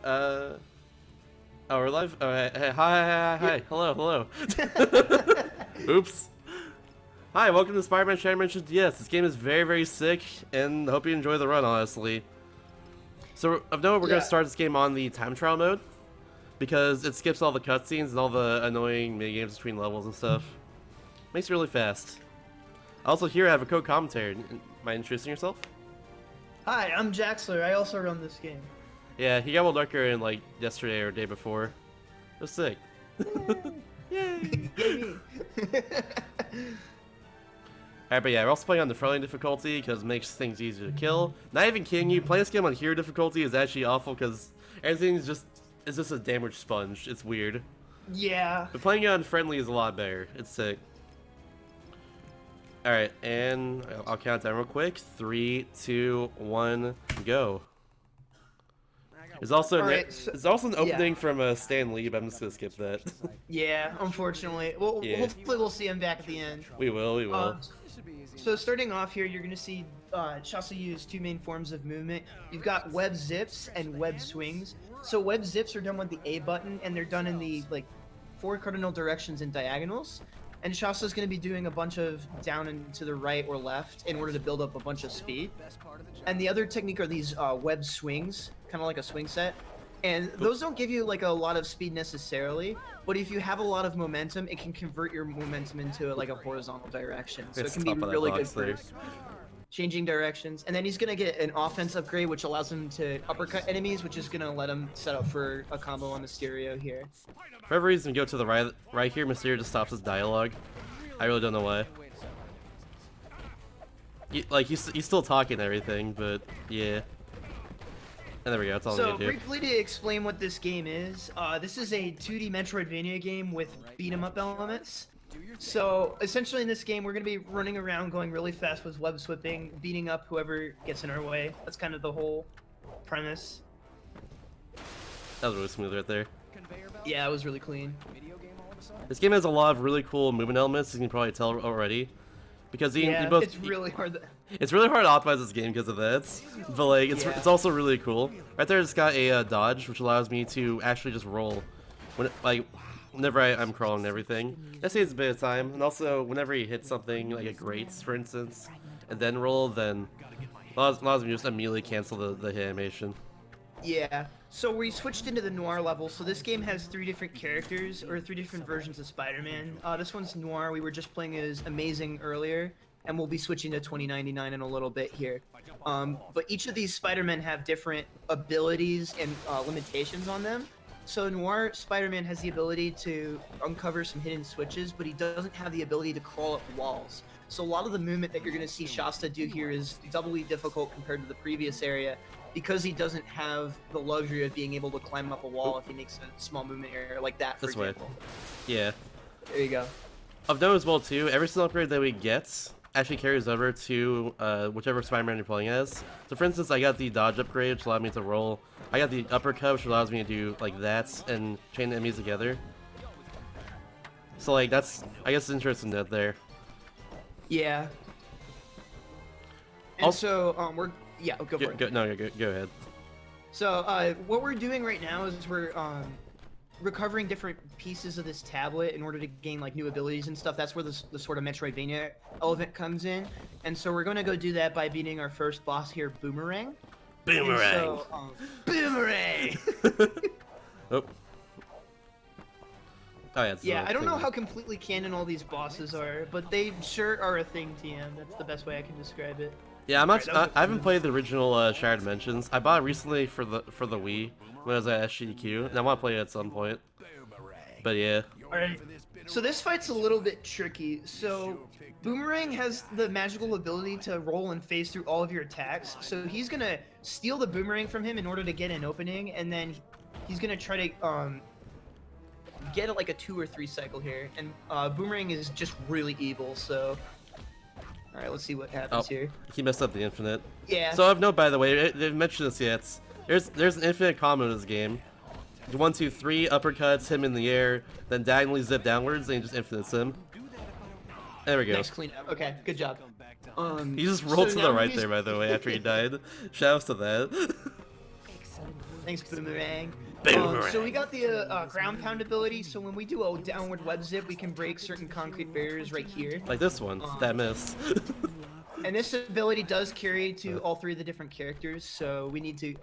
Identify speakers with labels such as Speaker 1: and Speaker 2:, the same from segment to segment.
Speaker 1: Oh, we're live? Oh, hey, hi. Hello. Oops. Hi, welcome to Spider-Man Shattered Dimensions. Yes, this game is very, very sick, and I hope you enjoy the run, honestly. So, of note, we're going to start this game on the time trial mode, because it skips all the cutscenes and all the annoying minigames between levels and stuff. Makes it really fast. Also, here I have a co-commentary. Am I introducing yourself?
Speaker 2: Hi, I'm Jaxler. I also run this game.
Speaker 1: Yeah, he got World Darker in like yesterday or the day before. It was sick. Yay!
Speaker 2: Yay me.
Speaker 1: Alright, but yeah, we're also playing on the friendly difficulty because it makes things easier to kill. Not even kidding you, playing this game on hero difficulty is actually awful because everything is just a damage sponge. It's weird.
Speaker 2: Yeah.
Speaker 1: But playing it on friendly is a lot better. It's sick. Alright, and I'll count down real quick. 3, 2, 1, go. There's also there's also an opening from Stan Lee, but I'm just gonna skip that.
Speaker 2: Yeah, unfortunately. Well, hopefully we'll see him back at the end.
Speaker 1: We will.
Speaker 2: So starting off here, you're gonna see Shasta use two main forms of movement. You've got web zips and web swings. So web zips are done with the A button, and they're done in the like 4 cardinal directions and diagonals. And Shasta's going to be doing a bunch of down and to the right or left in order to build up a bunch of speed. And the other technique are these web swings, kind of like a swing set. And those don't give you like a lot of speed necessarily, but if you have a lot of momentum, it can convert your momentum into like a horizontal direction. So it can be really good for changing directions. And then he's going to get an offense upgrade, which allows him to uppercut enemies, which is going to let him set up for a combo on Mysterio here.
Speaker 1: For whatever reason, go to the right here, Mysterio just stops his dialogue. I really don't know why. He's still talking and everything, but yeah. And there we go, that's all I'm gonna do.
Speaker 2: So, briefly to explain what this game is, this is a 2D Metroidvania game with beat-em-up elements. So, essentially in this game, we're going to be running around going really fast with web sweeping, beating up whoever gets in our way. That's kind of the whole premise.
Speaker 1: That was really smooth right there.
Speaker 2: Yeah, it was really clean.
Speaker 1: This game has a lot of really cool movement elements, you can probably tell already. Because
Speaker 2: it's really hard.
Speaker 1: It's really hard to optimize this game because of that, but like it's also really cool. Right there, it's got a dodge, which allows me to actually just roll whenever I'm crawling and everything. That saves a bit of time, and also whenever you hit something like a grates, for instance, and then roll, then allows me to just immediately cancel the hit animation.
Speaker 2: Yeah. So we switched into the Noir level. So this game has 3 different characters, or 3 different versions of Spider-Man. This one's Noir. We were just playing as Amazing earlier, and we'll be switching to 2099 in a little bit here. But each of these Spider-Men have different abilities and limitations on them. So Noir Spider-Man has the ability to uncover some hidden switches, but he doesn't have the ability to crawl up walls. So a lot of the movement that you're going to see Shasta do here is doubly difficult compared to the previous area, because he doesn't have the luxury of being able to climb up a wall if he makes a small movement error like that, for example.
Speaker 1: Yeah.
Speaker 2: There you go.
Speaker 1: Of note as well, too, every single upgrade that we get actually carries over to whichever Spider-Man you're playing as. So, for instance, I got the dodge upgrade, which allowed me to roll. I got the uppercut, which allows me to do, like, that and chain the enemies together. So, like, that's, I guess, interesting that there.
Speaker 2: Yeah. And also, we're... Yeah, go for it.
Speaker 1: Go ahead.
Speaker 2: So, what we're doing right now is we're recovering different pieces of this tablet in order to gain like new abilities and stuff. That's where the sort of Metroidvania element comes in. And so we're going to go do that by beating our first boss here, Boomerang.
Speaker 1: Boomerang!
Speaker 2: Boomerang!
Speaker 1: Oh. Oh yeah,
Speaker 2: I don't know how completely canon all these bosses are, but they sure are a thing, TM. That's the best way I can describe it.
Speaker 1: Yeah, I haven't played the original Shattered Dimensions. I bought it recently for the Wii when I was at SGDQ, and I want to play it at some point. But yeah.
Speaker 2: Alright, so this fight's a little bit tricky. So Boomerang has the magical ability to roll and phase through all of your attacks. So he's gonna steal the boomerang from him in order to get an opening, and then he's gonna try to get like a 2 or 3 cycle here. And Boomerang is just really evil, so. Alright, let's see what happens here.
Speaker 1: He messed up the infinite.
Speaker 2: Yeah.
Speaker 1: So I've note, by the way, they've mentioned this yet. There's an infinite combo in this game. 1, 2, 3 uppercuts, him in the air, then diagonally zip downwards, and he just infinites him. There we go.
Speaker 2: Nice clean up. Okay, good job.
Speaker 1: He just rolled to the right there, by the way, after he died. Shoutouts to that.
Speaker 2: Thanks, Boomerang.
Speaker 1: Boomerang.
Speaker 2: So we got the ground pound ability. So when we do a downward web zip, we can break certain concrete barriers right here.
Speaker 1: Like this one that missed.
Speaker 2: And this ability does carry to all three of the different characters. So we need to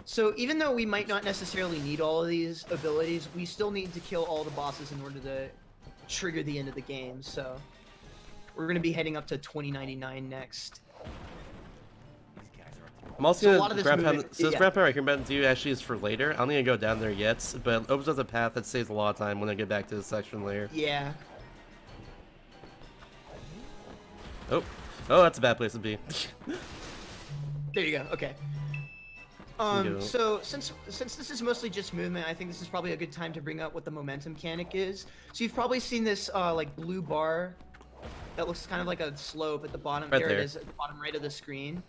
Speaker 2: So even though we might not necessarily need all of these abilities, we still need to kill all the bosses in order to trigger the end of the game. So we're going to be heading up to 2099 next.
Speaker 1: I'm also
Speaker 2: So a lot
Speaker 1: gonna
Speaker 2: of this
Speaker 1: grab
Speaker 2: movement-
Speaker 1: so this
Speaker 2: yeah.
Speaker 1: grab pound I recommend do actually is for later. I don't need to go down there yet, but it opens up a path that saves a lot of time when I get back to this section later.
Speaker 2: Yeah.
Speaker 1: Oh, that's a bad place to be.
Speaker 2: There you go. Okay.
Speaker 1: Go.
Speaker 2: So since this is mostly just movement, I think this is probably a good time to bring up what the momentum mechanic is. So you've probably seen this like blue bar that looks kind of like a slope at the bottom.
Speaker 1: Right
Speaker 2: There
Speaker 1: there.
Speaker 2: it is at the bottom right of the screen.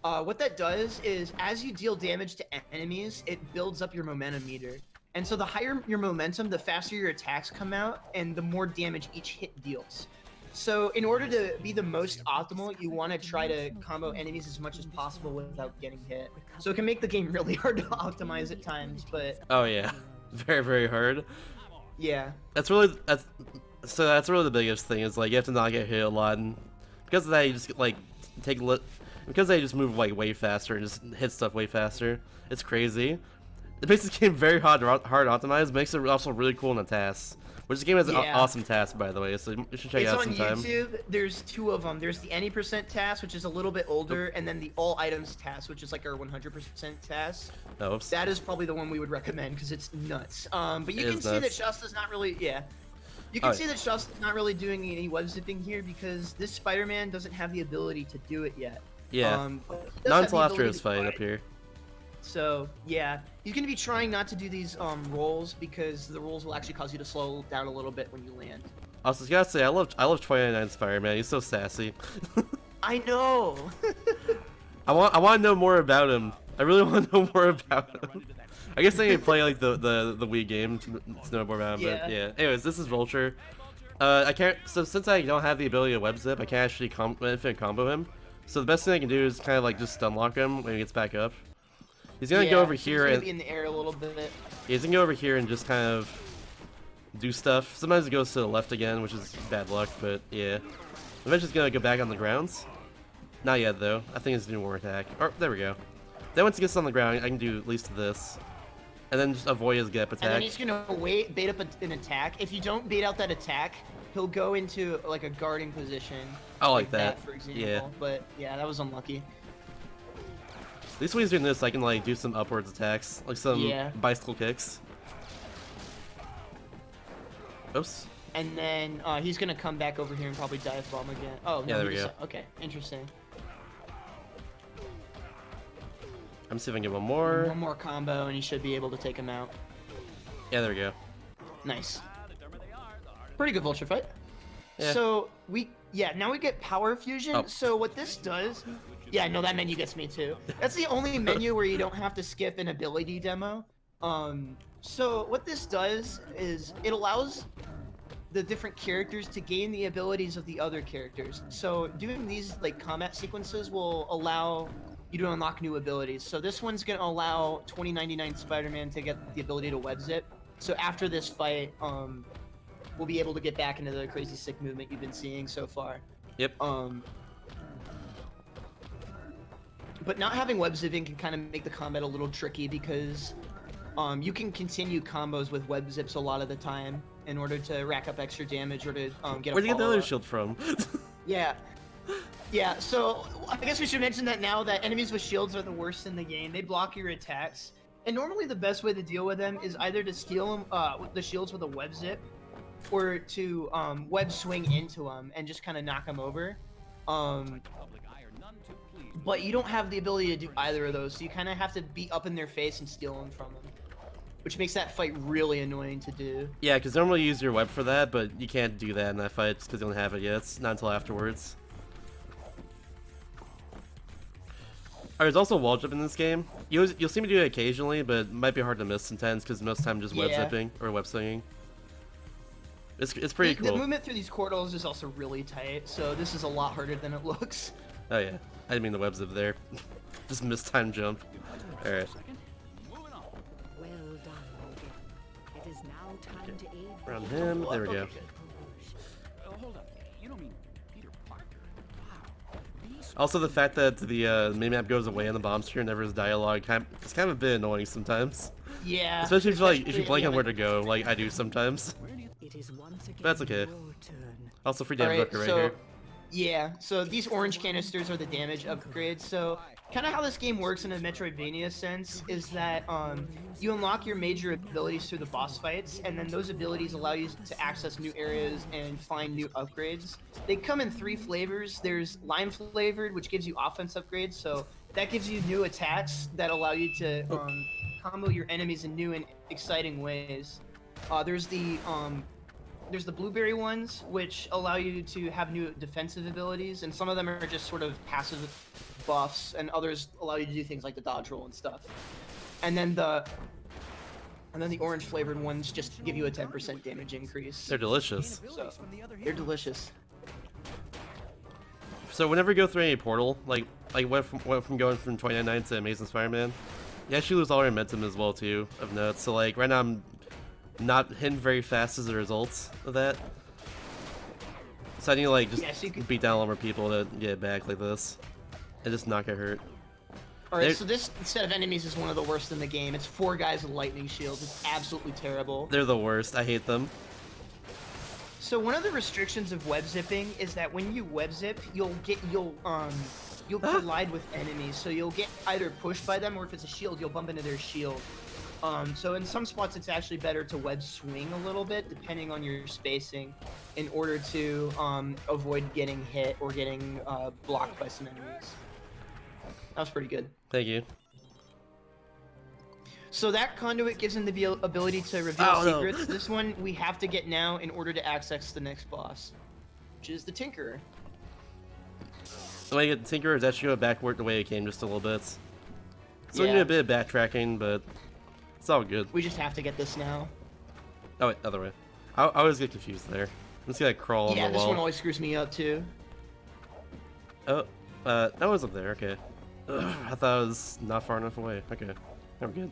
Speaker 2: What that does is as you deal damage to enemies, it builds up your momentum meter. And so the higher your momentum, the faster your attacks come out, and the more damage each hit deals. So in order to be the most optimal, you want to try to combo enemies as much as possible without getting hit. So it can make the game really hard to optimize at times, but
Speaker 1: Oh yeah, very very hard.
Speaker 2: yeah.
Speaker 1: That's really that's really the biggest thing is like you have to not get hit a lot, and because of that you just like because they just move like way faster and just hit stuff way faster. It's crazy. It makes this game very hard to optimize. Makes it also really cool in the tasks. Which this game has an
Speaker 2: Yeah.
Speaker 1: awesome task, by the way, so you should check it
Speaker 2: It's
Speaker 1: out
Speaker 2: on
Speaker 1: sometime.
Speaker 2: YouTube. There's two of them. There's the any percent task, which is a little bit older, and then the all items task, which is like our 100% task.
Speaker 1: Oops.
Speaker 2: That is probably the one we would recommend because it's nuts. But you
Speaker 1: It
Speaker 2: can
Speaker 1: is
Speaker 2: see that
Speaker 1: nuts.
Speaker 2: Shasta's not really, yeah. You can
Speaker 1: Oh,
Speaker 2: see that Shasta's not really doing any web zipping here because this Spider-Man doesn't have the ability to do it yet.
Speaker 1: Yeah.
Speaker 2: But it does
Speaker 1: Not
Speaker 2: have
Speaker 1: until
Speaker 2: the
Speaker 1: after
Speaker 2: ability
Speaker 1: his
Speaker 2: to
Speaker 1: fight
Speaker 2: fly.
Speaker 1: up here.
Speaker 2: So yeah, he's gonna be trying not to do these rolls because the rolls will actually cause you to slow down a little bit when you land.
Speaker 1: Also, I gotta say, I love 29 Spider-Man. He's so sassy.
Speaker 2: I know.
Speaker 1: I want to know more about him. I really want to know more about him. I guess I need to play like the Wii game to know more about him.
Speaker 2: Yeah.
Speaker 1: But yeah. Anyways, this is Vulture. I can't. So since I don't have the ability to web zip, I can't actually infinite combo him. So the best thing I can do is kind of like just stun lock him when he gets back up. He's gonna go over
Speaker 2: so
Speaker 1: here
Speaker 2: he's gonna
Speaker 1: and
Speaker 2: be in the air a little bit.
Speaker 1: he's gonna go over here and just kind of do stuff. Sometimes it goes to the left again, which is bad luck. But yeah, eventually it's gonna go back on the grounds. Not yet though. I think it's doing more attack. Oh, there we go. Then once he gets on the ground, I can do at least this, and then just avoid his gap
Speaker 2: And then
Speaker 1: attack.
Speaker 2: he's gonna bait up an attack. If you don't bait out that attack, he'll go into like a guarding position.
Speaker 1: I like that.
Speaker 2: for example.
Speaker 1: Yeah.
Speaker 2: But yeah, that was unlucky.
Speaker 1: At least when he's doing this, I can like do some upwards attacks, like some
Speaker 2: Yeah.
Speaker 1: bicycle kicks. Oops.
Speaker 2: And then he's gonna come back over here and probably dive bomb again. Oh, no,
Speaker 1: Yeah, there
Speaker 2: he
Speaker 1: we
Speaker 2: just- Okay, interesting.
Speaker 1: I'm see if I can get one more.
Speaker 2: One more combo and he should be able to take him out.
Speaker 1: Yeah, there we go.
Speaker 2: Nice. Pretty good vulture fight.
Speaker 1: Yeah.
Speaker 2: So now we get power fusion.
Speaker 1: Oh.
Speaker 2: So what this does, yeah, no, that menu gets me too. That's the only menu where you don't have to skip an ability demo. So what this does is it allows the different characters to gain the abilities of the other characters. So doing these like combat sequences will allow you to unlock new abilities. So this one's gonna allow 2099 Spider-Man to get the ability to web zip. So after this fight, we'll be able to get back into the crazy sick movement you've been seeing so far.
Speaker 1: Yep.
Speaker 2: But not having web zipping can kind of make the combat a little tricky because you can continue combos with web zips a lot of the time in order to rack up extra damage or to get a
Speaker 1: Where'd you get the other
Speaker 2: follow-up.
Speaker 1: shield from?
Speaker 2: Yeah. Yeah, so I guess we should mention that now that enemies with shields are the worst in the game. They block your attacks. And normally the best way to deal with them is either to steal them, the shields with a web zip or to web swing into them and just kind of knock them over. But you don't have the ability to do either of those, so you kind of have to be up in their face and steal them from them. Which makes that fight really annoying to do.
Speaker 1: Yeah, because normally you use your web for that, but you can't do that in that fight because you don't have it yet. It's not until afterwards. There's also wall jump in this game. You'll see me do it occasionally, but it might be hard to miss sometimes because most of the time just web
Speaker 2: Yeah.
Speaker 1: zipping or web swinging. It's pretty
Speaker 2: The
Speaker 1: cool.
Speaker 2: movement through these corridors is also really tight, so this is a lot harder than it looks.
Speaker 1: Oh yeah, I didn't mean the web zip there. Just missed time jump. Alright. Around him. There we go.
Speaker 3: Hold up. You don't mean Peter Parker? Wow.
Speaker 1: Also, the fact that the minimap goes away on the bomb screen, never is dialogue, it's kind of a bit annoying sometimes.
Speaker 2: Yeah.
Speaker 1: Especially if you blank on where to go, like I do sometimes. But that's okay. Also, free damage upgrade right here.
Speaker 2: Yeah, so these orange canisters are the damage upgrades. So kind of how this game works in a Metroidvania sense is that you unlock your major abilities through the boss fights, and then those abilities allow you to access new areas and find new upgrades. They come in 3 flavors. There's lime flavored, which gives you offense upgrades, so that gives you new attacks that allow you to combo your enemies in new and exciting ways. There's the blueberry ones, which allow you to have new defensive abilities, and some of them are just sort of passive buffs, and others allow you to do things like the dodge roll and stuff. And then the orange flavored ones just give you a 10% damage increase.
Speaker 1: They're delicious.
Speaker 2: So, they're delicious.
Speaker 1: So whenever you go through any portal, like went from going from 29.9 to Amazing Spider-Man, you actually lose all your momentum as well too, of note. So like right now I'm not hitting very fast as a result of that. So I need to like just beat down a lot more people to get it back like this. And just not get hurt.
Speaker 2: Alright, so this set of enemies is one of the worst in the game. It's 4 guys with lightning shields. It's absolutely terrible.
Speaker 1: They're the worst. I hate them.
Speaker 2: So one of the restrictions of web zipping is that when you web zip, you'll collide with enemies. So you'll get either pushed by them, or if it's a shield, you'll bump into their shield. So in some spots, it's actually better to web swing a little bit, depending on your spacing, in order to avoid getting hit or getting blocked by some enemies. That was pretty good.
Speaker 1: Thank you.
Speaker 2: So that conduit gives him the ability to reveal secrets. No. This one we have to get now in order to access the next boss, which is the Tinkerer.
Speaker 1: The way you get the Tinkerer is actually go backward the way it came just a little bit. So we
Speaker 2: Yeah.
Speaker 1: need a bit of backtracking, but it's all good.
Speaker 2: We just have to get this now.
Speaker 1: Oh wait, other way. I always get confused there. I'm just gonna crawl on the wall.
Speaker 2: Yeah, this one always screws me up too.
Speaker 1: Oh, that was up there. Okay. Ugh, I thought it was not far enough away. Okay, I'm good.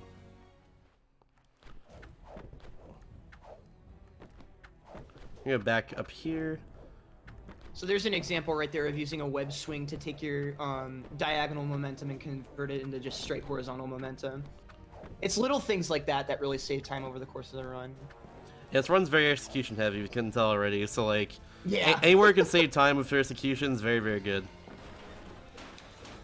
Speaker 1: I'm gonna back up here.
Speaker 2: So there's an example right there of using a web swing to take your diagonal momentum and convert it into just straight horizontal momentum. It's little things like that that really save time over the course of the run.
Speaker 1: Yeah, this run's very execution heavy, you can tell already. So like,
Speaker 2: yeah,
Speaker 1: anywhere you can save time with your execution is very, very good.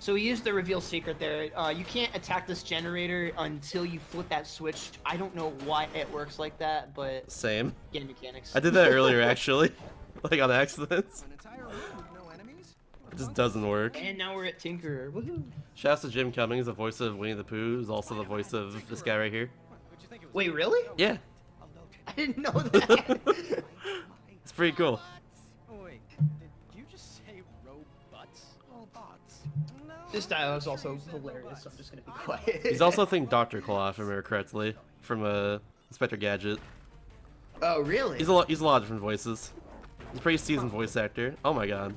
Speaker 2: So we used the reveal secret there. You can't attack this generator until you flip that switch. I don't know why it works like that, but
Speaker 1: same.
Speaker 2: Game mechanics.
Speaker 1: I did that earlier actually, like on accident. It just doesn't work.
Speaker 2: And now we're at Tinkerer. Woohoo!
Speaker 1: Shouts to Jim Cummings, the voice of Winnie the Pooh, who's also the voice of this guy right here.
Speaker 2: Wait, really?
Speaker 1: Yeah.
Speaker 2: I didn't know that.
Speaker 1: It's pretty cool.
Speaker 3: Wait, did you just say robots? Robots. No.
Speaker 2: This dialogue is also hilarious, so I'm just gonna be quiet.
Speaker 1: He's also, I think, Dr. Claw, if I remember correctly, from Inspector Gadget.
Speaker 2: Oh, really?
Speaker 1: He's a lot of different voices. He's a pretty seasoned voice actor. Oh my god.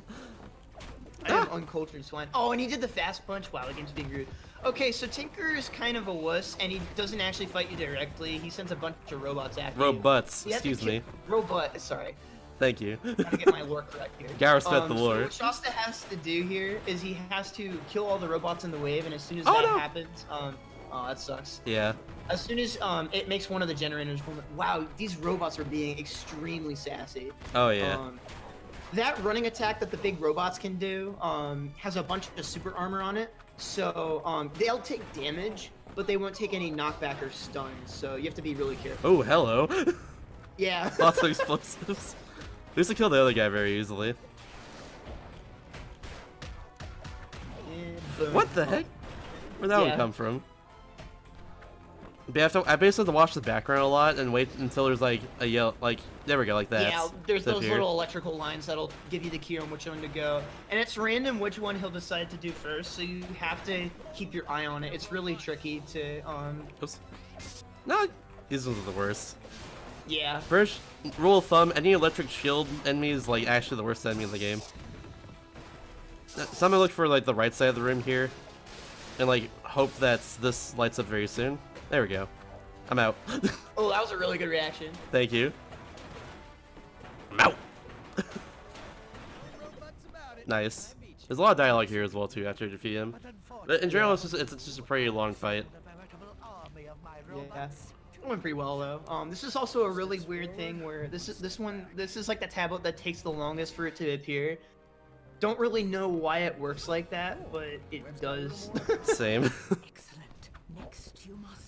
Speaker 2: I am uncultured swine. Oh, and he did the fast punch. Wow, the game's being rude. Okay, so Tinker is kind of a wuss, and he doesn't actually fight you directly. He sends a bunch of robots after you.
Speaker 1: Robots, excuse me.
Speaker 2: Robot, sorry.
Speaker 1: Thank you.
Speaker 2: Gotta get my lore correct here.
Speaker 1: Gotta respect the lore.
Speaker 2: So what Shasta has to do here is he has to kill all the robots in the wave, and as soon as that happens, oh, that sucks.
Speaker 1: Yeah.
Speaker 2: As soon as it makes one of the generators, wow, these robots are being extremely sassy.
Speaker 1: Oh yeah.
Speaker 2: That running attack that the big robots can do has a bunch of super armor on it, so they'll take damage, but they won't take any knockback or stuns. So you have to be really careful.
Speaker 1: Oh, hello.
Speaker 2: Yeah.
Speaker 1: Lots of explosives. We used to kill the other guy very easily. What the heck? Where'd that one come from? But I basically have to watch the background a lot and wait until there's like a yell, like, there we go, like that.
Speaker 2: Yeah, there's those little electrical lines that'll give you the key on which one to go. And it's random which one he'll decide to do first, so you have to keep your eye on it. It's really tricky to,
Speaker 1: Oops. No, these ones are the worst.
Speaker 2: Yeah.
Speaker 1: First, rule of thumb, any electric shield enemy is like actually the worst enemy in the game. So I'm gonna look for like the right side of the room here, and like hope that this lights up very soon. There we go. I'm out.
Speaker 2: Oh, that was a really good reaction.
Speaker 1: Thank you. I'm out. Nice. There's a lot of dialogue here as well too after you defeat him. But in general, it's just a pretty long fight.
Speaker 2: Yeah. It went pretty well though. This is also a really weird thing where this is like the tablet that takes the longest for it to appear. Don't really know why it works like that, but it does.
Speaker 1: Same.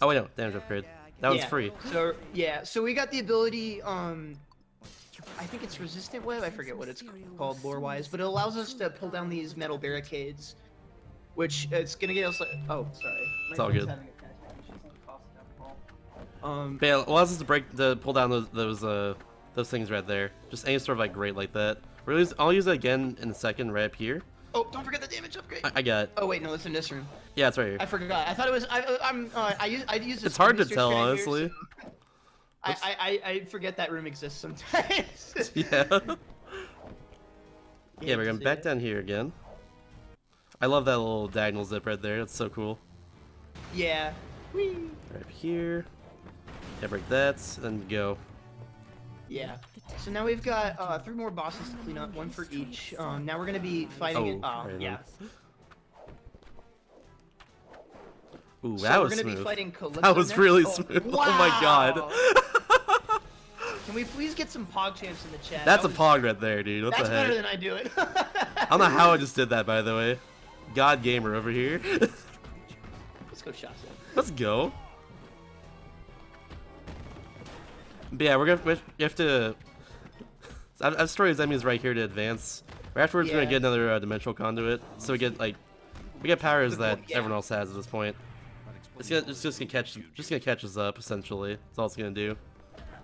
Speaker 1: Oh wait, no, damage upgrade. That one's free.
Speaker 2: So yeah, so we got the ability. I think it's resistant web. I forget what it's called lore-wise, but it allows us to pull down these metal barricades, which it's gonna get us. Oh, sorry.
Speaker 1: It's all good. But yeah, it allows us to pull down those things right there. Just any sort of like grate like that. I'll use it again in a second, right up here.
Speaker 2: Oh, don't forget the damage upgrade.
Speaker 1: I got it.
Speaker 2: Oh wait, no, it's in this room.
Speaker 1: Yeah, it's right here.
Speaker 2: I forgot. I thought it was. I use.
Speaker 1: It's hard to tell, honestly.
Speaker 2: So I forget that room exists sometimes.
Speaker 1: Yeah. Yeah, we're going back down here again. I love that little diagonal zip right there. That's so cool.
Speaker 2: Yeah. Whee.
Speaker 1: Right up here. Yeah, break that, and go.
Speaker 2: Yeah. So now we've got 3 more bosses to clean up, 1 for each. Now we're gonna be fighting. Yeah.
Speaker 1: Ooh,
Speaker 2: So
Speaker 1: that
Speaker 2: we're
Speaker 1: was
Speaker 2: gonna
Speaker 1: smooth.
Speaker 2: be fighting Calypso
Speaker 1: That was
Speaker 2: next.
Speaker 1: really
Speaker 2: Oh,
Speaker 1: smooth.
Speaker 2: wow.
Speaker 1: Oh my god.
Speaker 2: Can we please get some pog champs in the chat?
Speaker 1: That's a
Speaker 2: That was-
Speaker 1: pog right there, dude. What
Speaker 2: That's
Speaker 1: the heck?
Speaker 2: better than I do it.
Speaker 1: I don't know how I just did that, by the way. God gamer over here.
Speaker 2: Let's go shots in.
Speaker 1: Let's go. But yeah, we have to. I've destroyed his enemies right here to advance. Right afterwards, we're gonna get another dimensional conduit, so we get powers that everyone else has at this point. It's just gonna catch us up essentially. That's all it's gonna do.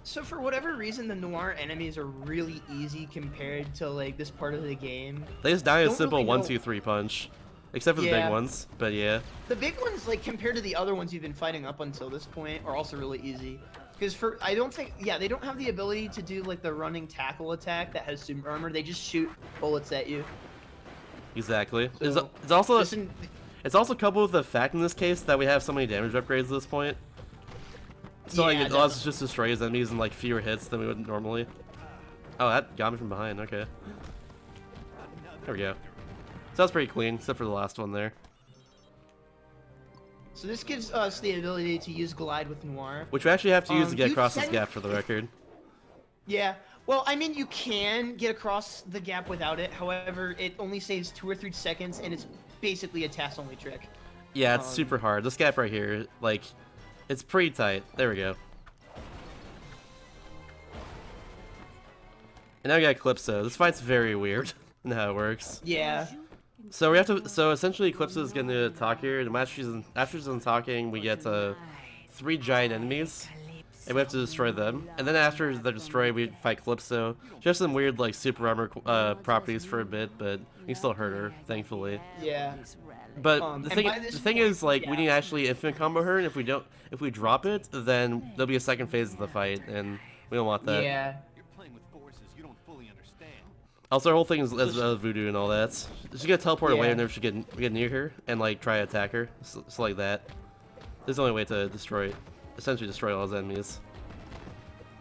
Speaker 2: So for whatever reason, the noir enemies are really easy compared to like this part of the game.
Speaker 1: They just die a
Speaker 2: Don't
Speaker 1: simple
Speaker 2: really
Speaker 1: 1,
Speaker 2: know.
Speaker 1: 2, 3 punch, except for the big ones. But yeah.
Speaker 2: The big ones, like compared to the other ones you've been fighting up until this point, are also really easy. Because they don't have the ability to do like the running tackle attack that has super armor. They just shoot bullets at you.
Speaker 1: Exactly.
Speaker 2: So,
Speaker 1: It's also coupled with the fact in this case that we have so many damage upgrades at this point. So like it allows us to just destroy his enemies in like fewer hits than we would normally. Oh, that got me from behind. Okay. There we go. So that's pretty clean, except for the last one there.
Speaker 2: So this gives us the ability to use glide with noir.
Speaker 1: Which we actually have to use to get
Speaker 2: you
Speaker 1: across this
Speaker 2: said-
Speaker 1: gap for the record.
Speaker 2: Yeah. Well, I mean, you can get across the gap without it. However, it only saves 2 or 3 seconds, and it's basically a task-only trick.
Speaker 1: Yeah, it's super hard. This gap right here, like, it's pretty tight. There we go. And now we got Eclipso. This fight's very weird in how it works.
Speaker 2: Yeah.
Speaker 1: So we have to. So essentially, Eclipso is going to talk here. And after she's done talking, we get 3 giant enemies, and we have to destroy them. And then after they're destroyed, we fight Calypso. She has some weird like super armor properties for a bit, but we still hurt her, thankfully.
Speaker 2: Yeah.
Speaker 1: But the thing is, like, we need to actually infinite combo her, and if we drop it, then there'll be a second phase of the fight, and we don't want that.
Speaker 2: Yeah.
Speaker 3: You're playing with forces you don't fully understand.
Speaker 1: Also, our whole thing is voodoo and all that. She's gonna teleport away whenever she get near her and like try to attack her, so like that. This is the only way to essentially destroy all his enemies.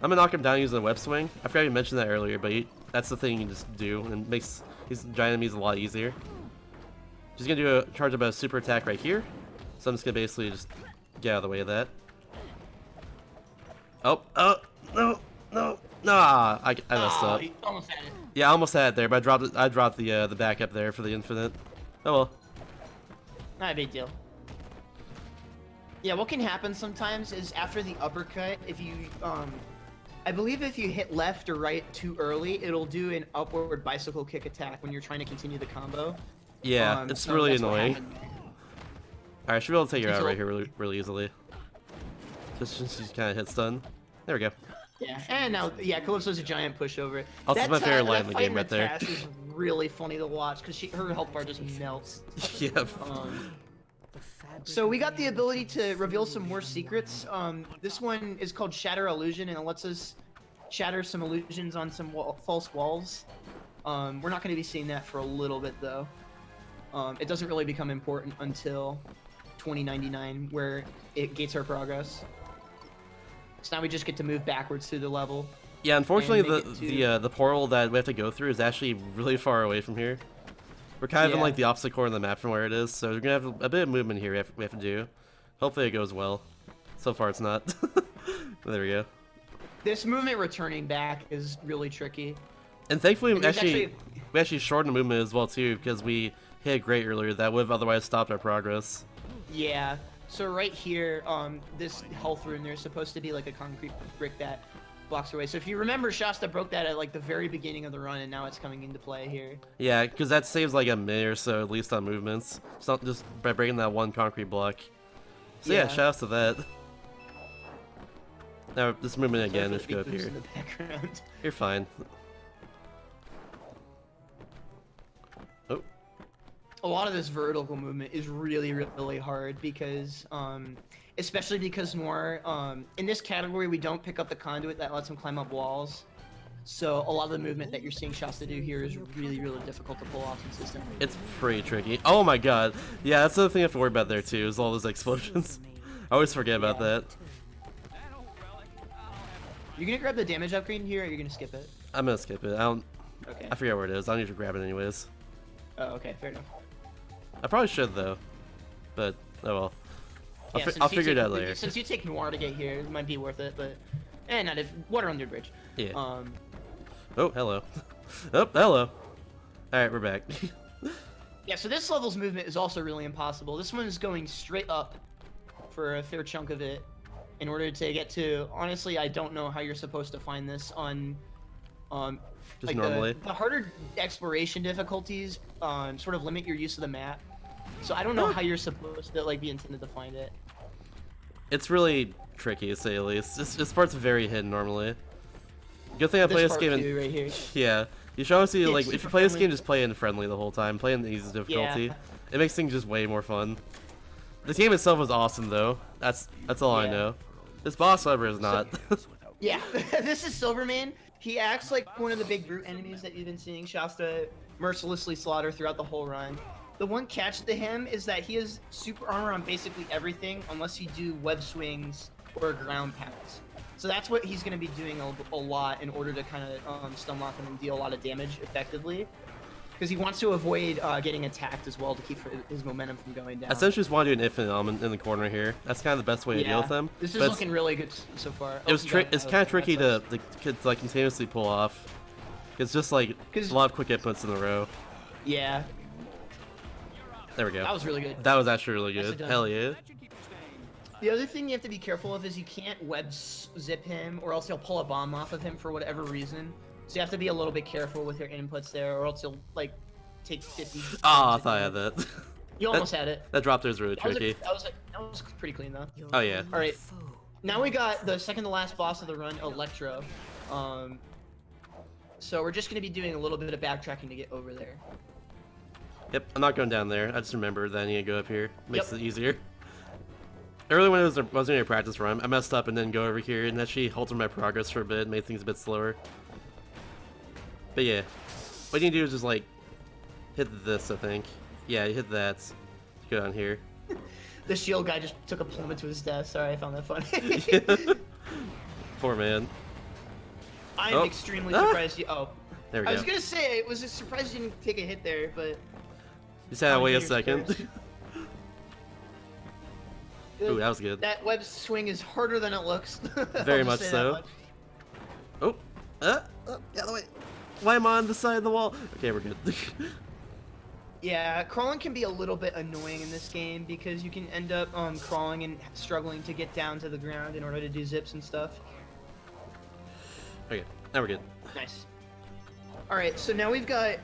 Speaker 1: I'm gonna knock him down using the web swing. I forgot you mentioned that earlier, but that's the thing you can just do, and it makes these giant enemies a lot easier. She's gonna charge up a super attack right here, so I'm just gonna basically just get out of the way of that. Oh, no, I messed up.
Speaker 2: You almost had it.
Speaker 1: Yeah, I almost had it there, but I dropped the backup there for the infinite. Oh well.
Speaker 2: Not a big deal. Yeah, what can happen sometimes is after the uppercut, if you I believe if you hit left or right too early, it'll do an upward bicycle kick attack when you're trying to continue the combo.
Speaker 1: Yeah, it's
Speaker 2: so
Speaker 1: really
Speaker 2: that's what
Speaker 1: annoying.
Speaker 2: happened.
Speaker 1: Alright, I should be able to take her out right here really easily. Just kind of hit stun. There we go.
Speaker 2: Yeah, and now, yeah, Calypso's a giant pushover.
Speaker 1: Also, it's my favorite line in the game right there.
Speaker 2: That is really funny to watch because her health bar just melts.
Speaker 1: Yep.
Speaker 2: So we got the ability to reveal some more secrets. This one is called Shatter Illusion, and it lets us shatter some illusions on some false walls. We're not going to be seeing that for a little bit, though. It doesn't really become important until 2099, where it gates our progress. So now we just get to move backwards through the level.
Speaker 1: Yeah, unfortunately,
Speaker 2: make it to-
Speaker 1: the portal that we have to go through is actually really far away from here. We're kind of in
Speaker 2: Yeah.
Speaker 1: like the opposite corner of the map from where it is, so we're gonna have a bit of movement here we have to do. Hopefully it goes well. So far it's not. There we go.
Speaker 2: This movement returning back is really tricky.
Speaker 1: And thankfully
Speaker 2: And there's
Speaker 1: we actually shortened the movement as well too, because we hit great earlier. That would have otherwise stopped our progress.
Speaker 2: Yeah. So right here, this health rune, there's supposed to be like a concrete brick that blocks away. So if you remember, Shasta broke that at like the very beginning of the run, and now it's coming into play here.
Speaker 1: Yeah, because that saves like a minute or so at least on movements. It's not just by breaking that one concrete block. So yeah,
Speaker 2: Yeah.
Speaker 1: shouts to that. Now this movement again,
Speaker 2: Sorry
Speaker 1: let's
Speaker 2: for the
Speaker 1: go up
Speaker 2: big boost
Speaker 1: here.
Speaker 2: in the background.
Speaker 1: You're fine. Oh,
Speaker 2: A lot of this vertical movement is really, really hard because, especially because Noir, in this category, we don't pick up the conduit that lets him climb up walls. So a lot of the movement that you're seeing Shasta do here is really, really difficult to pull off consistently.
Speaker 1: it's pretty tricky. Oh my god. Yeah, that's the other thing I have to worry about there too, is all those explosions. I always forget about that.
Speaker 2: You're gonna grab the damage upgrade here, or you're gonna skip it?
Speaker 1: I'm gonna skip it. I
Speaker 2: Okay.
Speaker 1: forget where it is. I need to grab it anyways.
Speaker 2: Oh, okay, fair enough.
Speaker 1: I probably should though. But, oh well.
Speaker 2: Yeah, since
Speaker 1: I'll
Speaker 2: you
Speaker 1: figure it
Speaker 2: take-
Speaker 1: out later.
Speaker 2: Since you take Noir to get here, it might be worth it, but not if water under the bridge.
Speaker 1: Yeah.
Speaker 2: Um,
Speaker 1: Oh, hello. Oh, hello. Alright, we're back.
Speaker 2: yeah. So this level's movement is also really impossible. This one is going straight up for a fair chunk of it in order to get to. Honestly, I don't know how you're supposed to find this on,
Speaker 1: Just
Speaker 2: like
Speaker 1: normally.
Speaker 2: the harder exploration difficulties sort of limit your use of the map. So I don't know how you're supposed to like be intended to find it.
Speaker 1: It's really tricky to say the least. This part's very hidden normally. Good thing I play this
Speaker 2: part
Speaker 1: game in...
Speaker 2: too, right here.
Speaker 1: Yeah. You should honestly,
Speaker 2: It's
Speaker 1: like, if you
Speaker 2: super
Speaker 1: play this
Speaker 2: friendly.
Speaker 1: game, just play it in friendly the whole time. Play in the easy difficulty.
Speaker 2: Yeah.
Speaker 1: It makes things just way more fun. The game itself is awesome, though. That's all I
Speaker 2: Yeah.
Speaker 1: know. This boss, however, is not.
Speaker 2: Yeah, this is Silverman. He acts like one of the big brute enemies that you've been seeing Shasta mercilessly slaughter throughout the whole run. The one catch to him is that he has super armor on basically everything unless you do web swings or ground pounds. So that's what he's going to be doing a lot in order to kind of stun lock him and deal a lot of damage effectively. Because he wants to avoid getting attacked as well to keep his momentum from going down.
Speaker 1: I essentially just want to do an infinite element in the corner here. That's kind of the best way to deal with them.
Speaker 2: This is
Speaker 1: But it's-
Speaker 2: looking really good so far.
Speaker 1: It was it's kind of tricky to like continuously pull off. It's just like a
Speaker 2: 'Cause-
Speaker 1: lot of quick inputs in a row.
Speaker 2: Yeah,
Speaker 1: There we go.
Speaker 2: that was really good.
Speaker 1: That was actually really
Speaker 2: Nicely
Speaker 1: good.
Speaker 2: done.
Speaker 1: Hell yeah.
Speaker 2: The other thing you have to be careful of is you can't zip him, or else he'll pull a bomb off of him for whatever reason. So you have to be a little bit careful with your inputs there, or else he'll like take 50.
Speaker 1: Ah, I thought I had that.
Speaker 2: You almost had it.
Speaker 1: That drop there is really
Speaker 2: That was,
Speaker 1: tricky.
Speaker 2: that was pretty clean though.
Speaker 1: Oh yeah.
Speaker 2: All right, now we got the second to last boss of the run, Electro. So we're just gonna be doing a little bit of backtracking to get over there.
Speaker 1: Yep, I'm not going down there. I just remembered that I need to go up here. Makes
Speaker 2: Yep.
Speaker 1: it easier. Earlier when I was doing a practice run, I messed up and didn't go over here, and actually halted my progress for a bit, made things a bit slower. But yeah, what you need to do is just like hit this, I think. Yeah, you hit that. Go down here.
Speaker 2: The shield guy just took a plummet to his death. Sorry, I found that funny.
Speaker 1: Poor man.
Speaker 2: I'm
Speaker 1: Oh.
Speaker 2: extremely
Speaker 1: Ah!
Speaker 2: surprised you. Oh,
Speaker 1: There we
Speaker 2: I
Speaker 1: go.
Speaker 2: was gonna say it was a surprise you didn't take a hit there, but
Speaker 1: Just had to wait a
Speaker 2: Here's
Speaker 1: second.
Speaker 2: first.
Speaker 1: Ooh, that was good.
Speaker 2: that web swing is harder than it looks. I'll
Speaker 1: Very
Speaker 2: just
Speaker 1: much
Speaker 2: say that
Speaker 1: so.
Speaker 2: much.
Speaker 1: Oh, get out of the way. Why am I on the side of the wall? Okay, we're good.
Speaker 2: Yeah, crawling can be a little bit annoying in this game because you can end up crawling and struggling to get down to the ground in order to do zips and stuff.
Speaker 1: Okay, now we're good.
Speaker 2: Nice. All right, so now we've got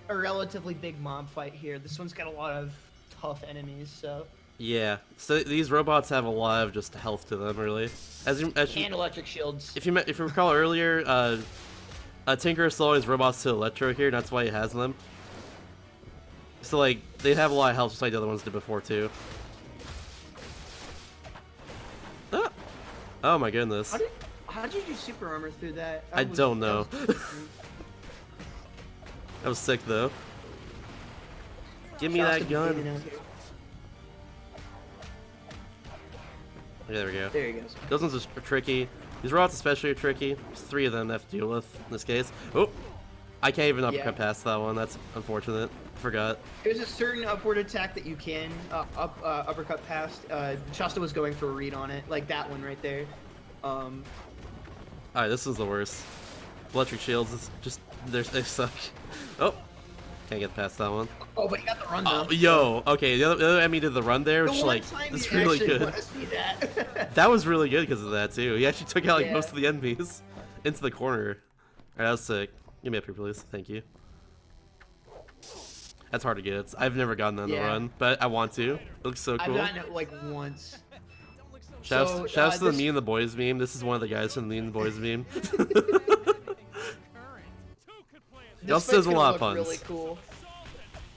Speaker 2: a relatively big mob fight here. This one's got a lot of tough enemies, so.
Speaker 1: Yeah, so these robots have a lot of just health to them, really. As you
Speaker 2: And electric shields.
Speaker 1: if you recall earlier, Tinker sold his robots to Electro here, and that's why he has them. So like they have a lot of health, just like the other ones did before too. Ah! Oh my goodness!
Speaker 2: How did you do super armor through that?
Speaker 1: I don't know.
Speaker 2: that was-
Speaker 1: That was sick though. Give me
Speaker 2: Shasta
Speaker 1: that
Speaker 2: be bleeding
Speaker 1: gun.
Speaker 2: out here.
Speaker 1: Okay, there we go.
Speaker 2: There he goes.
Speaker 1: Those ones are tricky. These robots especially are tricky. There's 3 of them to have to deal with in this case. Oh! I can't even uppercut past that one. That's unfortunate. Forgot.
Speaker 2: There's a certain upward attack that you can uppercut past. Shasta was going for a read on it, like that one right there.
Speaker 1: Alright, this is the worst. Electric shields is just they suck. Oh, can't get past that one.
Speaker 2: Oh, but he got the run though.
Speaker 1: Oh, yo, okay, the other enemy did the run there, which like is really good.
Speaker 2: That.
Speaker 1: That was really good because of that too. He actually took out like
Speaker 2: Yeah.
Speaker 1: most of the enemies into the corner. Alright, that was sick. Give me up here, please. Thank you. That's hard to get. I've never gotten that in the run, but I want to. It looks so cool.
Speaker 2: I've gotten it like once.
Speaker 1: Shouts to the Me and the Boys meme. This is one of the guys from the Me and the Boys meme. He also does a lot of puns.
Speaker 2: Really cool.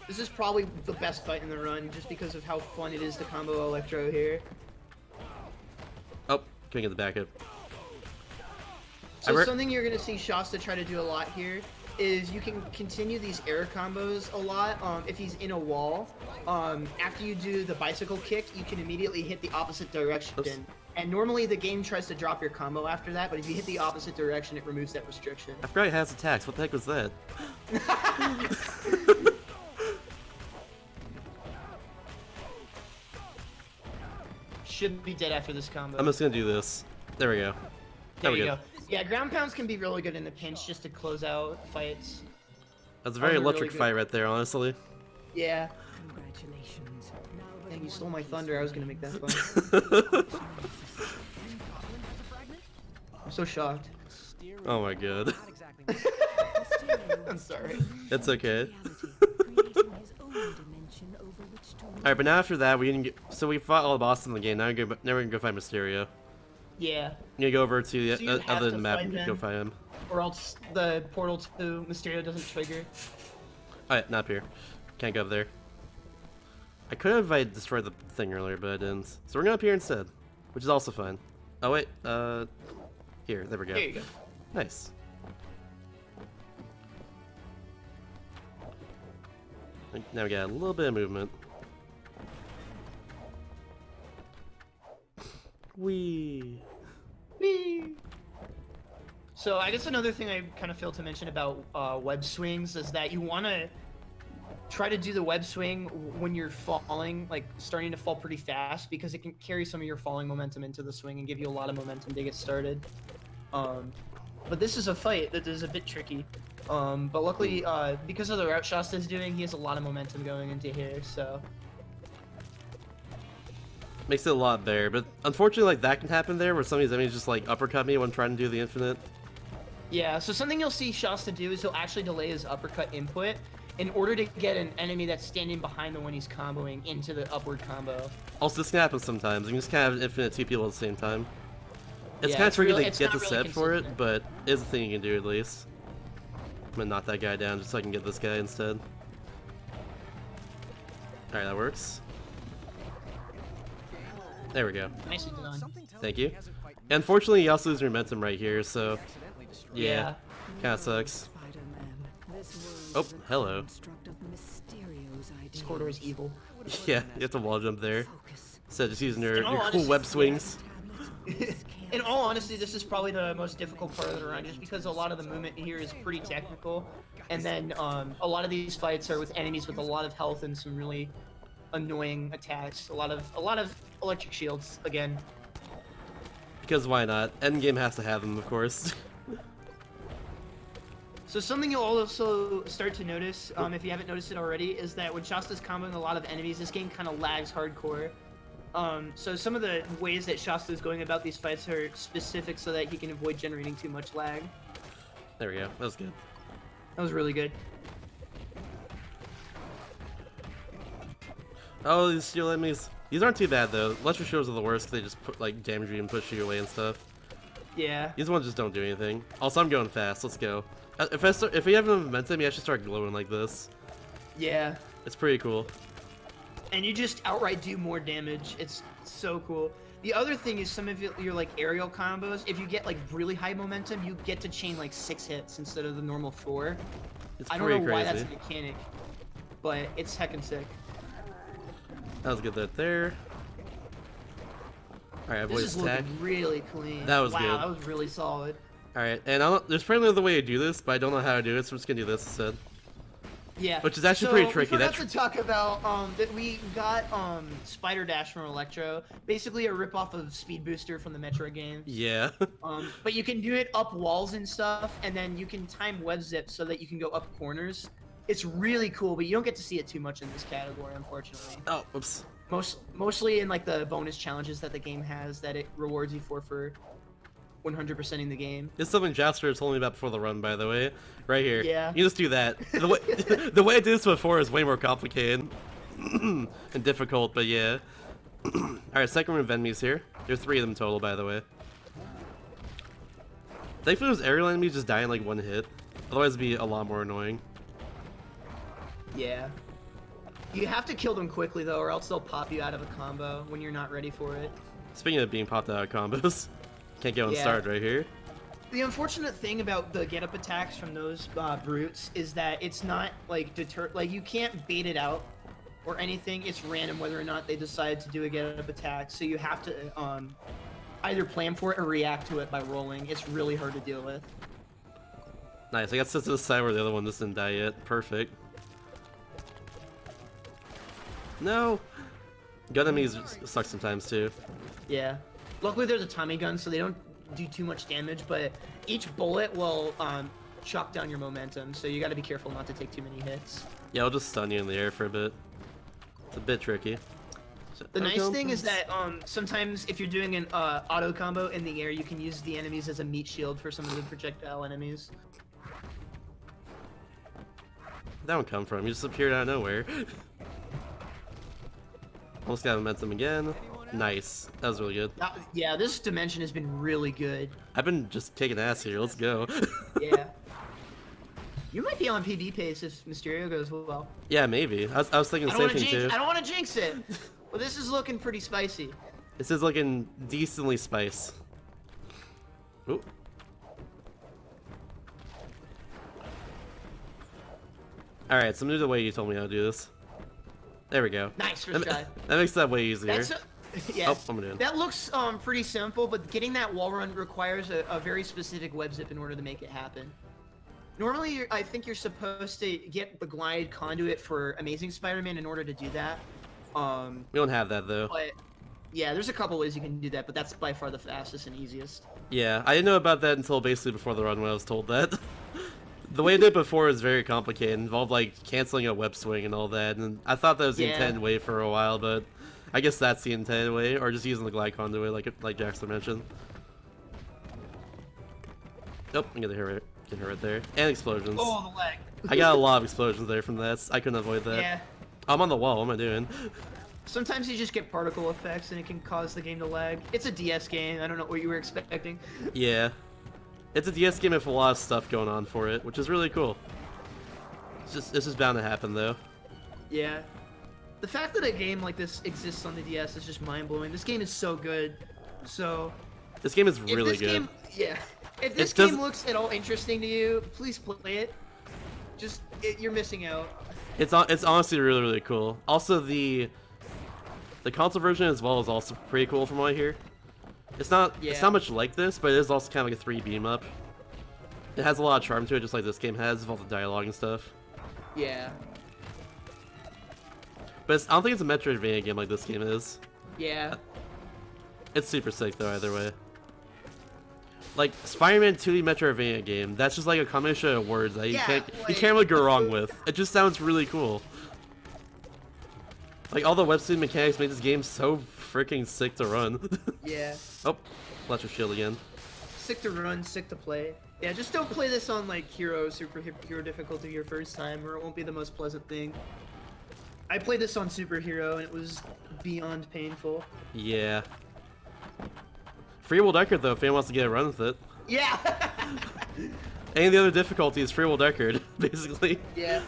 Speaker 2: This is probably the best fight in the run, just because of how fun it is to combo Electro here.
Speaker 1: Oh, couldn't get the back up.
Speaker 2: So something you're gonna see Shasta try to do a lot here is you can continue these air combos a lot. If he's in a wall, after you do the bicycle kick, you can immediately hit the opposite direction.
Speaker 1: Oops.
Speaker 2: And normally the game tries to drop your combo after that, but if you hit the opposite direction, it removes that restriction.
Speaker 1: I forgot he has attacks. What the heck was that?
Speaker 2: Shouldn't be dead after this combo.
Speaker 1: I'm just gonna do this. There we go.
Speaker 2: There
Speaker 1: we
Speaker 2: you go. Yeah, ground pounds can be really good in a pinch just to close out fights.
Speaker 1: That's a very
Speaker 2: Those are really
Speaker 1: electric
Speaker 2: good.
Speaker 1: fight right there, honestly.
Speaker 2: Yeah.
Speaker 4: Congratulations.
Speaker 2: Dang, you stole my thunder. I was gonna make that fun. I'm so shocked.
Speaker 1: Oh my god.
Speaker 3: Not exactly.
Speaker 2: I'm sorry.
Speaker 1: It's okay. Alright, but now after that, we didn't get. So we fought all the bosses in the game. Now we're gonna go find Mysterio.
Speaker 2: Yeah.
Speaker 1: I'm gonna go over to
Speaker 2: So you
Speaker 1: the
Speaker 2: have
Speaker 1: other
Speaker 2: to
Speaker 1: map
Speaker 2: find
Speaker 1: and go
Speaker 2: them.
Speaker 1: find him.
Speaker 2: Or else the portal to Mysterio doesn't trigger.
Speaker 1: Alright, not up here. Can't go up there. I could have I destroyed the thing earlier, but I didn't. So we're going up here instead, which is also fine. Oh wait, here, there we go.
Speaker 2: There you go.
Speaker 1: Nice. Now we got a little bit of movement. Whee!
Speaker 2: Whee! So I guess another thing I kind of failed to mention about web swings is that you want to try to do the web swing when you're falling, like starting to fall pretty fast, because it can carry some of your falling momentum into the swing and give you a lot of momentum to get started. But this is a fight that is a bit tricky. But luckily, because of the route Shasta's doing, he has a lot of momentum going into here, so...
Speaker 1: Makes it a lot better, but unfortunately, like that can happen there, where some of these enemies just like uppercut me when trying to do the infinite.
Speaker 2: Yeah, so something you'll see Shasta do is he'll actually delay his uppercut input in order to get an enemy that's standing behind the one he's comboing into the upward combo.
Speaker 1: Also, this can happen sometimes. You can just kind of have infinite 2 people at the same time. It's
Speaker 2: Yeah,
Speaker 1: kind of
Speaker 2: it's
Speaker 1: tricky
Speaker 2: really-
Speaker 1: to
Speaker 2: it's
Speaker 1: get
Speaker 2: not
Speaker 1: the
Speaker 2: really
Speaker 1: set for it,
Speaker 2: consistent.
Speaker 1: but it's a thing you can do at least. I'm gonna knock that guy down just so I can get this guy instead. Alright, that works. There we go.
Speaker 2: Nicely done.
Speaker 3: Something tells
Speaker 1: Thank
Speaker 3: me
Speaker 1: you.
Speaker 3: he hasn't quite
Speaker 1: Unfortunately, you also lose momentum right here, so
Speaker 3: accidentally destroyed.
Speaker 1: yeah, kinda sucks. Oh, hello.
Speaker 2: This corridor is evil.
Speaker 1: Yeah, you have to wall jump there. Instead of just using your
Speaker 2: all
Speaker 1: cool
Speaker 2: honesty,
Speaker 1: web
Speaker 2: yeah.
Speaker 1: swings.
Speaker 2: In all honesty, this is probably the most difficult part of the run, just because a lot of the movement here is pretty technical, and then a lot of these fights are with enemies with a lot of health and some really annoying attacks. A lot of electric shields again.
Speaker 1: Because why not? Endgame has to have them, of course.
Speaker 2: So something you'll also start to notice, if you haven't noticed it already, is that when Shasta's comboing a lot of enemies, this game kind of lags hardcore. So some of the ways that Shasta is going about these fights are specific so that he can avoid generating too much lag.
Speaker 1: There we go. That was good.
Speaker 2: That was really good.
Speaker 1: Oh, these steel enemies. These aren't too bad though. Electric shields are the worst because they just put, like damage you and push you away and stuff.
Speaker 2: Yeah.
Speaker 1: These ones just don't do anything. Also, I'm going fast. Let's go. If we have enough momentum, you actually start glowing like this.
Speaker 2: Yeah.
Speaker 1: It's pretty cool.
Speaker 2: And you just outright do more damage. It's so cool. The other thing is some of your like aerial combos, if you get like really high momentum, you get to chain like 6 hits instead of the normal 4.
Speaker 1: It's
Speaker 2: I don't
Speaker 1: pretty
Speaker 2: know why
Speaker 1: crazy.
Speaker 2: that's a mechanic, but it's heckin' sick.
Speaker 1: That was good right there. Alright, avoid
Speaker 2: This is
Speaker 1: attack.
Speaker 2: looking really clean.
Speaker 1: That was
Speaker 2: wow,
Speaker 1: good.
Speaker 2: that was really solid.
Speaker 1: Alright, and there's probably another way to do this, but I don't know how to do it, so I'm just gonna do this instead.
Speaker 2: Yeah.
Speaker 1: Which is actually pretty tricky.
Speaker 2: We forgot to talk about that we got Spider Dash from Electro, basically a ripoff of Speed Booster from the Metro games.
Speaker 1: Yeah.
Speaker 2: But you can do it up walls and stuff, and then you can time web zip so that you can go up corners. It's really cool, but you don't get to see it too much in this category, unfortunately.
Speaker 1: Oh, oops.
Speaker 2: Mostly in like the bonus challenges that the game has that it rewards you for 100%ing the game.
Speaker 1: This is something Jasper told me about before the run, by the way. Right here.
Speaker 2: Yeah.
Speaker 1: You just do that. The way I did this before is way more complicated and difficult, but yeah. Alright, second room of enemies here. There's 3 of them total, by the way. Thankfully, those aerial enemies just die in like 1 hit. Otherwise, it'd be a lot more annoying.
Speaker 2: Yeah. You have to kill them quickly though, or else they'll pop you out of a combo when you're not ready for it.
Speaker 1: Speaking of being popped out of combos, can't get one
Speaker 2: Yeah.
Speaker 1: started right here.
Speaker 2: The unfortunate thing about the get-up attacks from those brutes is that it's not like you can't bait it out or anything. It's random whether or not they decide to do a get-up attack. So you have to either plan for it or react to it by rolling. It's really hard to deal with.
Speaker 1: Nice, I got set to the side where the other one just didn't die yet. Perfect. No! Gun enemies suck sometimes too.
Speaker 2: Yeah. Luckily there's a Tommy gun, so they don't do too much damage, but each bullet will shock down your momentum, so you gotta be careful not to take too many hits.
Speaker 1: Yeah, I'll just stun you in the air for a bit. It's a bit tricky.
Speaker 2: The nice thing is that sometimes if you're doing an auto combo in the air, you can use the enemies as a meat shield for some of the projectile enemies.
Speaker 1: Where'd that one come from? You just appeared out of nowhere. Almost got momentum again. Nice. That was really good.
Speaker 2: Yeah, this dimension has been really good.
Speaker 1: I've been just kicking ass here. Let's go.
Speaker 2: Yeah. You might be on PB pace if Mysterio goes well.
Speaker 1: Yeah, maybe. I was thinking the same thing too.
Speaker 2: I don't want to jinx it. Well, this is looking pretty spicy.
Speaker 1: This is looking decently spice. Ooh. Alright, so I'm gonna do the way you told me how to do this. There we go.
Speaker 2: Nice first try.
Speaker 1: That makes that way easier.
Speaker 2: That's yeah.
Speaker 1: Oh, I'm doing.
Speaker 2: That looks pretty simple, but getting that wall run requires a very specific web zip in order to make it happen. Normally, I think you're supposed to get the glide conduit for Amazing Spider-Man in order to do that.
Speaker 1: We don't have that though.
Speaker 2: But yeah, there's a couple ways you can do that, but that's by far the fastest and easiest.
Speaker 1: Yeah, I didn't know about that until basically before the run when I was told that. The way I did it before is very complicated. It involved like canceling a web swing and all that, and I thought that was the intended way for a while, but I guess that's the intended way, or just using the glide conduit like Jackson mentioned. Nope, I'm gonna hit her right there. And explosions.
Speaker 2: Oh, the leg.
Speaker 1: I got a lot of explosions there from that. I couldn't avoid that.
Speaker 2: Yeah.
Speaker 1: I'm on the wall. What am I doing?
Speaker 2: Sometimes you just get particle effects and it can cause the game to lag. It's a DS game. I don't know what you were expecting.
Speaker 1: Yeah. It's a DS game with a lot of stuff going on for it, which is really cool. It's just bound to happen though.
Speaker 2: Yeah. The fact that a game like this exists on the DS is just mind-blowing. This game is so good. So
Speaker 1: This game is really good.
Speaker 2: If this game looks at all interesting to you, please play it. You're missing out.
Speaker 1: It's honestly really, really cool. Also, the console version as well is also pretty cool from what I hear. It's not much like this, but it is also kind of like a 3 beam up. It has a lot of charm to it, just like this game has, with all the dialogue and stuff.
Speaker 2: Yeah.
Speaker 1: But I don't think it's a Metroidvania game like this game is.
Speaker 2: Yeah.
Speaker 1: It's super sick though, either way. Like Spider-Man 2D Metroidvania game, that's just like a combination of words that you can't really go wrong with. It just sounds really cool. Like all the web swing mechanics make this game so freaking sick to run.
Speaker 2: Yeah.
Speaker 1: Oh, Electro Shield again.
Speaker 2: Sick to run, sick to play. Yeah, just don't play this on like superhero difficulty your first time, or it won't be the most pleasant thing. I played this on superhero and it was beyond painful.
Speaker 1: Yeah. Free Will Deckard though, if anyone wants to get a run with it.
Speaker 2: Yeah.
Speaker 1: Any of the other difficulties, Free Will Deckard, basically.
Speaker 2: Yeah.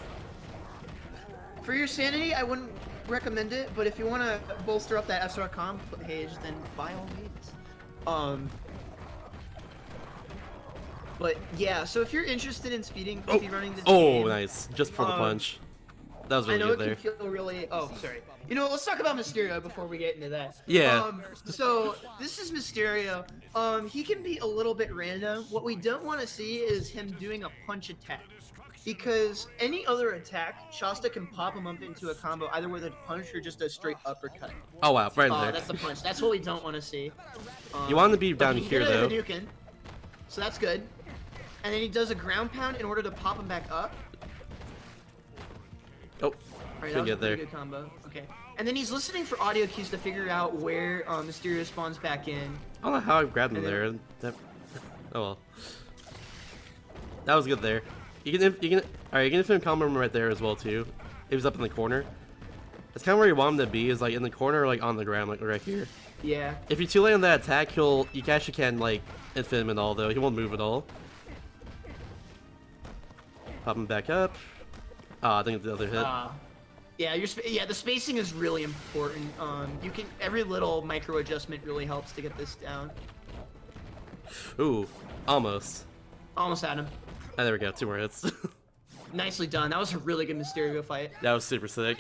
Speaker 2: For your sanity, I wouldn't recommend it, but if you want to bolster up that SR.com page, then by all means. But yeah, so if you're interested in speedrunning the game,
Speaker 1: nice. Just for the punch. That was
Speaker 2: I
Speaker 1: really
Speaker 2: know
Speaker 1: good
Speaker 2: it
Speaker 1: there.
Speaker 2: can feel really. Oh, sorry. You know, let's talk about Mysterio before we get into that.
Speaker 1: Yeah.
Speaker 2: So this is Mysterio. He can be a little bit random. What we don't want to see is him doing a punch attack, because any other attack, Shasta can pop him up into a combo either with a punch or just a straight uppercut.
Speaker 1: Oh wow, right
Speaker 2: Oh,
Speaker 1: there.
Speaker 2: that's the punch. That's what we don't want to see.
Speaker 1: You want him to be
Speaker 2: but
Speaker 1: down
Speaker 2: he
Speaker 1: here
Speaker 2: did a
Speaker 1: though.
Speaker 2: Hadouken, so that's good. And then he does a ground pound in order to pop him back up.
Speaker 1: Oh,
Speaker 2: Alright, that
Speaker 1: couldn't
Speaker 2: was a
Speaker 1: get there.
Speaker 2: pretty good combo. Okay. And then he's listening for audio cues to figure out where Mysterio spawns back in.
Speaker 1: I don't know how I grabbed him
Speaker 2: And
Speaker 1: there. Oh well. That was good there. You can alright, you can infinitive combo him right there as well too. He was up in the corner. That's kind of where you want him to be, is like in the corner or like on the ground, like right here.
Speaker 2: Yeah.
Speaker 1: If you're too late on that attack, you actually can like infinite him and all though. He won't move at all. Pop him back up. Ah, I think it's the other hit.
Speaker 2: Yeah, the spacing is really important. You can every little micro adjustment really helps to get this down.
Speaker 1: Ooh, almost.
Speaker 2: Almost had him.
Speaker 1: Ah, there we go. 2 more hits.
Speaker 2: Nicely done. That was a really good Mysterio fight.
Speaker 1: That was super sick.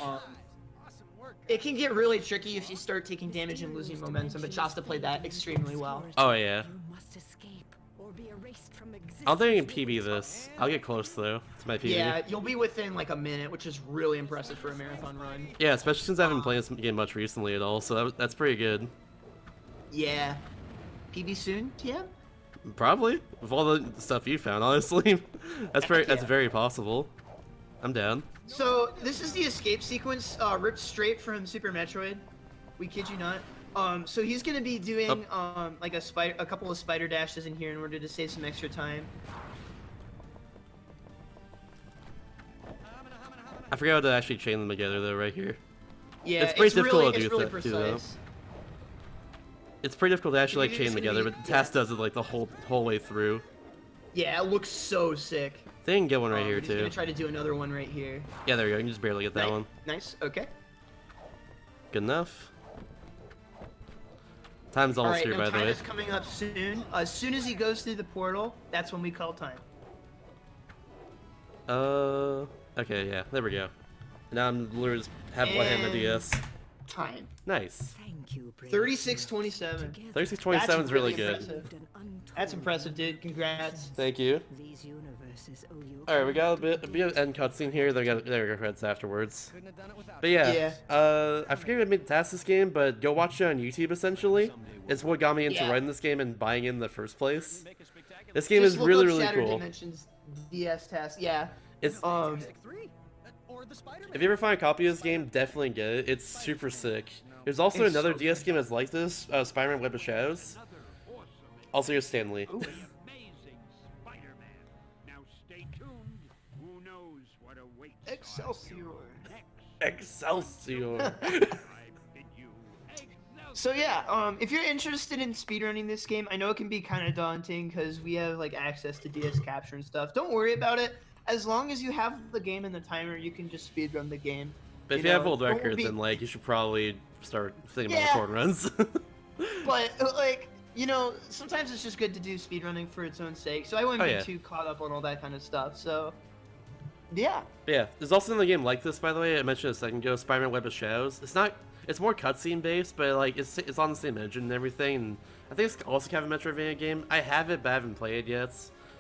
Speaker 2: It can get really tricky if you start taking damage and losing momentum, but Shasta played that extremely well.
Speaker 1: Oh yeah.
Speaker 4: You must escape or be erased from existence.
Speaker 1: I don't think I can PB this. I'll get close though to my PB.
Speaker 2: Yeah, you'll be within like a minute, which is really impressive for a marathon run.
Speaker 1: Yeah, especially since I haven't played this game much recently at all, so that's pretty good.
Speaker 2: Yeah. PB soon, TM?
Speaker 1: Probably with all the stuff you found, honestly. That's
Speaker 2: Yeah.
Speaker 1: very possible. I'm down.
Speaker 2: So this is the escape sequence ripped straight from Super Metroid. We kid you not. So he's gonna be doing like a couple of spider dashes in here in order to save some extra time.
Speaker 1: I forgot how to actually chain them together though, right here.
Speaker 2: Yeah,
Speaker 1: It's pretty difficult
Speaker 2: really,
Speaker 1: to do
Speaker 2: it's really
Speaker 1: that, too, though.
Speaker 2: precise.
Speaker 1: It's pretty difficult to actually like
Speaker 2: It's
Speaker 1: chain
Speaker 2: gonna
Speaker 1: together,
Speaker 2: be-
Speaker 1: but the task does it like the whole way through.
Speaker 2: Yeah, it looks so sick.
Speaker 1: They can get one right here
Speaker 2: He's
Speaker 1: too.
Speaker 2: gonna try to do another one right here.
Speaker 1: Yeah, there we go. You can just barely get that one.
Speaker 2: Nice. Okay.
Speaker 1: Good enough. Time's
Speaker 2: All
Speaker 1: almost
Speaker 2: right.
Speaker 1: here,
Speaker 2: Now
Speaker 1: by the
Speaker 2: time
Speaker 1: way.
Speaker 2: is coming up soon. As soon as he goes through the portal, that's when we call time.
Speaker 1: Okay, yeah, there we go. Now I'm literally just have one hand on the
Speaker 2: And-
Speaker 1: DS.
Speaker 2: Time.
Speaker 1: Nice.
Speaker 4: Thank you, brave
Speaker 2: 36:27.
Speaker 1: 36:27 is really
Speaker 2: That's
Speaker 1: good.
Speaker 2: impressive. That's impressive, dude. Congrats.
Speaker 1: Thank you.
Speaker 4: These universes owe you
Speaker 1: All right, we got a bit of end cutscene here. There we go credits afterwards.
Speaker 3: Couldn't have done it without
Speaker 1: But yeah, I forget who made the task this game, but go watch it on YouTube. Essentially, it's what got me into
Speaker 2: Yeah.
Speaker 1: running this game and buying it in the first place. This game
Speaker 2: Just
Speaker 1: is
Speaker 2: look
Speaker 1: really
Speaker 2: up
Speaker 1: really
Speaker 2: Shattered
Speaker 1: cool.
Speaker 2: Dimensions DS task. Yeah.
Speaker 1: It's
Speaker 3: Music 3 or the Spider-Man.
Speaker 1: if you ever find a copy of this game, definitely get it. It's super sick. There's also
Speaker 2: It's
Speaker 1: another
Speaker 2: so
Speaker 1: DS game that's like this, Spider-Man Web of Shadows. Also, here's Stanley.
Speaker 5: Amazing Spider-Man. Now stay tuned. Who knows what awaits us
Speaker 2: Excelsior.
Speaker 1: Excelsior.
Speaker 5: I bid you
Speaker 2: So yeah, if you're interested in speedrunning this game, I know it can be kind of daunting because we have like access to DS capture and stuff. Don't worry about it. As long as you have the game and the timer, you can just speedrun the game.
Speaker 1: But if you have
Speaker 2: know,
Speaker 1: old
Speaker 2: don't
Speaker 1: records,
Speaker 2: be-
Speaker 1: then like you should probably start thinking about
Speaker 2: Yeah.
Speaker 1: recording runs.
Speaker 2: But like, you know, sometimes it's just good to do speedrunning for its own sake. So I wouldn't
Speaker 1: Oh,
Speaker 2: be
Speaker 1: yeah.
Speaker 2: too caught up on all that kind of stuff. So yeah.
Speaker 1: But yeah, there's also another game like this, by the way. I mentioned a second ago, Spider-Man Web of Shadows. It's more cutscene based, but like it's on the same engine and everything. And I think it's also kind of a Metroidvania game. I have it, but I haven't played it yet.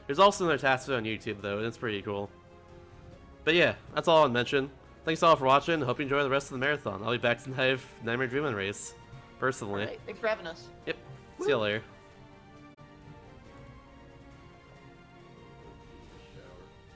Speaker 1: There's also another task on YouTube though, and it's pretty cool. But yeah, that's all I'll mention. Thanks all for watching. Hope you enjoy the rest of the marathon. I'll be back tonight with Nightmare Dreaming Race, personally.
Speaker 2: All right, thanks for having us.
Speaker 1: Yep. See you later.